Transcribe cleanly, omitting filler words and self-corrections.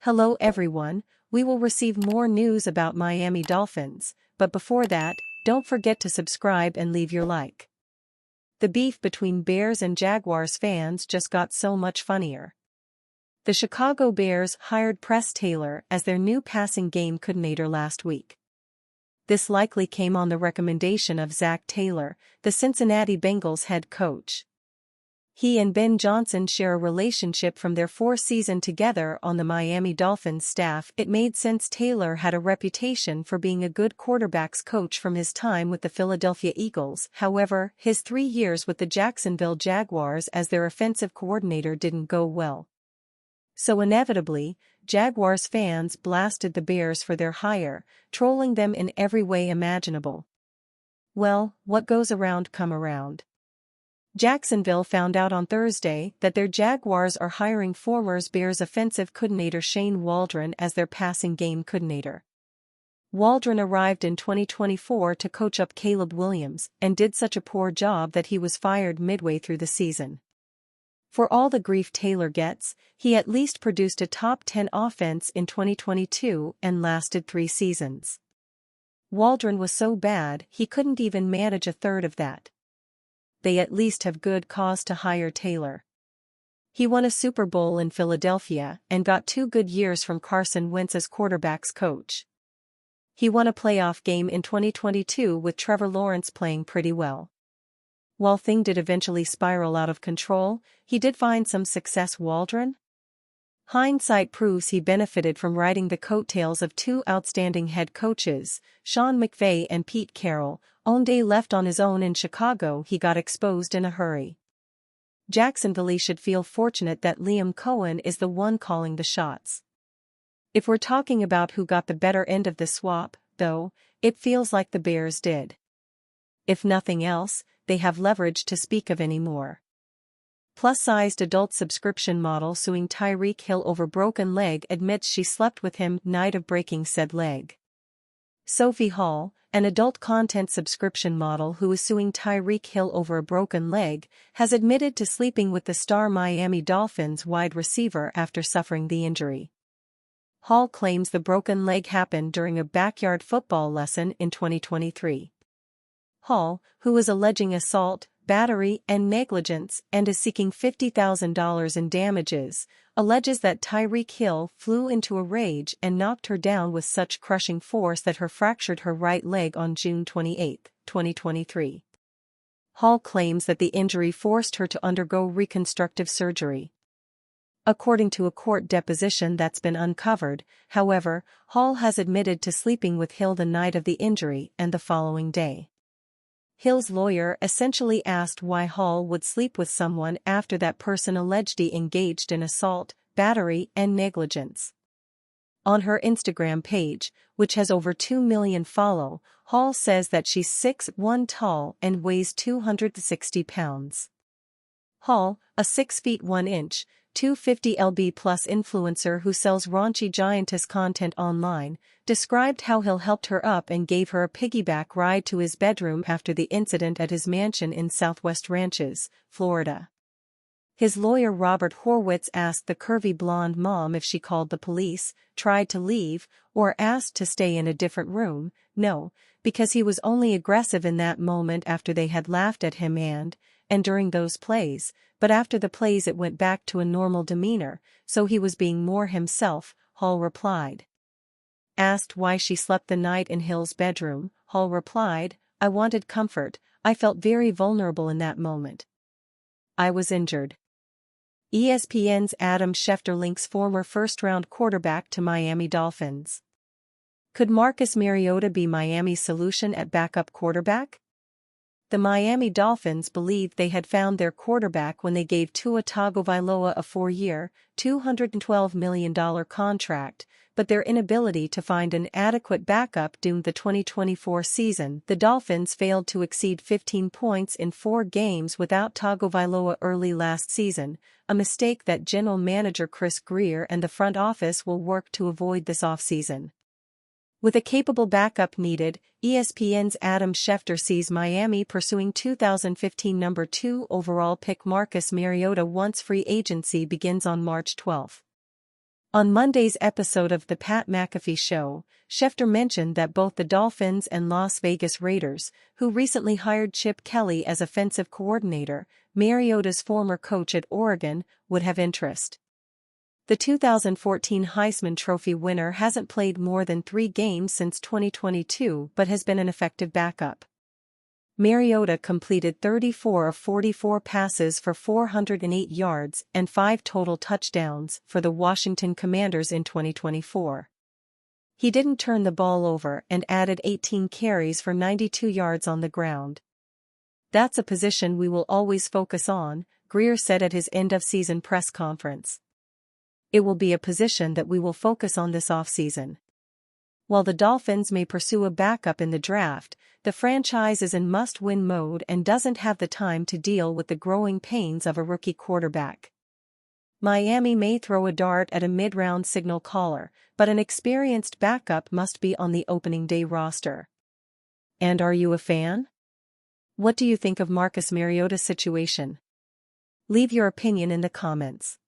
Hello everyone, we will receive more news about Miami Dolphins, but before that, don't forget to subscribe and leave your like. The beef between Bears and Jaguars fans just got so much funnier. The Chicago Bears hired Press Taylor as their new passing game coordinator last week. This likely came on the recommendation of Zach Taylor, the Cincinnati Bengals head coach. He and Ben Johnson share a relationship from their fourth season together on the Miami Dolphins staff. It made sense. Taylor had a reputation for being a good quarterbacks coach from his time with the Philadelphia Eagles. However, his 3 years with the Jacksonville Jaguars as their offensive coordinator didn't go well. So inevitably, Jaguars fans blasted the Bears for their hire, trolling them in every way imaginable. Well, what goes around come around. Jacksonville found out on Thursday that their Jaguars are hiring former Bears offensive coordinator Shane Waldron as their passing game coordinator. Waldron arrived in 2024 to coach up Caleb Williams and did such a poor job that he was fired midway through the season. For all the grief Taylor gets, he at least produced a top 10 offense in 2022 and lasted 3 seasons. Waldron was so bad he couldn't even manage a third of that. They at least have good cause to hire Taylor. He won a Super Bowl in Philadelphia and got 2 good years from Carson Wentz as quarterbacks coach. He won a playoff game in 2022 with Trevor Lawrence playing pretty well. While things did eventually spiral out of control, he did find some success. Waldron? Hindsight proves he benefited from riding the coattails of 2 outstanding head coaches, Sean McVay and Pete Carroll. On day left on his own in Chicago, he got exposed in a hurry. Jacksonville should feel fortunate that Liam Cohen is the one calling the shots. If we're talking about who got the better end of the swap, though, it feels like the Bears did. If nothing else, they have leverage to speak of anymore. Plus-sized adult subscription model suing Tyreek Hill over broken leg admits she slept with him night of breaking said leg. Sophie Hall, an adult content subscription model who is suing Tyreek Hill over a broken leg, has admitted to sleeping with the star Miami Dolphins wide receiver after suffering the injury. Hall claims the broken leg happened during a backyard football lesson in 2023. Hall, who is alleging assault, battery, and negligence and is seeking $50,000 in damages, alleges that Tyreek Hill flew into a rage and knocked her down with such crushing force that her fractured her right leg on June 28, 2023. Hall claims that the injury forced her to undergo reconstructive surgery. According to a court deposition that's been uncovered, however, Hall has admitted to sleeping with Hill the night of the injury and the following day. Hill's lawyer essentially asked why Hall would sleep with someone after that person alleged he engaged in assault, battery, and negligence. On her Instagram page, which has over 2 million follow, Hall says that she's 6'1" tall and weighs 260 pounds. Hall, a 6 feet 1 inch, 250 lb plus influencer who sells raunchy giantess content online, described how Hill helped her up and gave her a piggyback ride to his bedroom after the incident at his mansion in Southwest Ranches, Florida. His lawyer Robert Horwitz asked the curvy blonde mom if she called the police, tried to leave, or asked to stay in a different room. No, because he was only aggressive in that moment after they had laughed at him and during those plays, but after the plays it went back to a normal demeanor, so he was being more himself, Hall replied. Asked why she slept the night in Hill's bedroom, Hall replied, "I wanted comfort, I felt very vulnerable in that moment. I was injured." ESPN's Adam Schefter links former first-round quarterback to Miami Dolphins. Could Marcus Mariota be Miami's solution at backup quarterback? The Miami Dolphins believed they had found their quarterback when they gave Tua Tagovailoa a 4-year, $212 million contract, but their inability to find an adequate backup doomed the 2024 season. The Dolphins failed to exceed 15 points in 4 games without Tagovailoa early last season, a mistake that general manager Chris Grier and the front office will work to avoid this offseason. With a capable backup needed, ESPN's Adam Schefter sees Miami pursuing 2015 number 2 overall pick Marcus Mariota once free agency begins on March 12. On Monday's episode of The Pat McAfee Show, Schefter mentioned that both the Dolphins and Las Vegas Raiders, who recently hired Chip Kelly as offensive coordinator, Mariota's former coach at Oregon, would have interest. The 2014 Heisman Trophy winner hasn't played more than 3 games since 2022 but has been an effective backup. Mariota completed 34 of 44 passes for 408 yards and 5 total touchdowns for the Washington Commanders in 2024. He didn't turn the ball over and added 18 carries for 92 yards on the ground. "That's a position we will always focus on," Greer said at his end-of-season press conference. "It will be a position that we will focus on this offseason." While the Dolphins may pursue a backup in the draft, the franchise is in must-win mode and doesn't have the time to deal with the growing pains of a rookie quarterback. Miami may throw a dart at a mid-round signal caller, but an experienced backup must be on the opening day roster. And are you a fan? What do you think of Marcus Mariota's situation? Leave your opinion in the comments.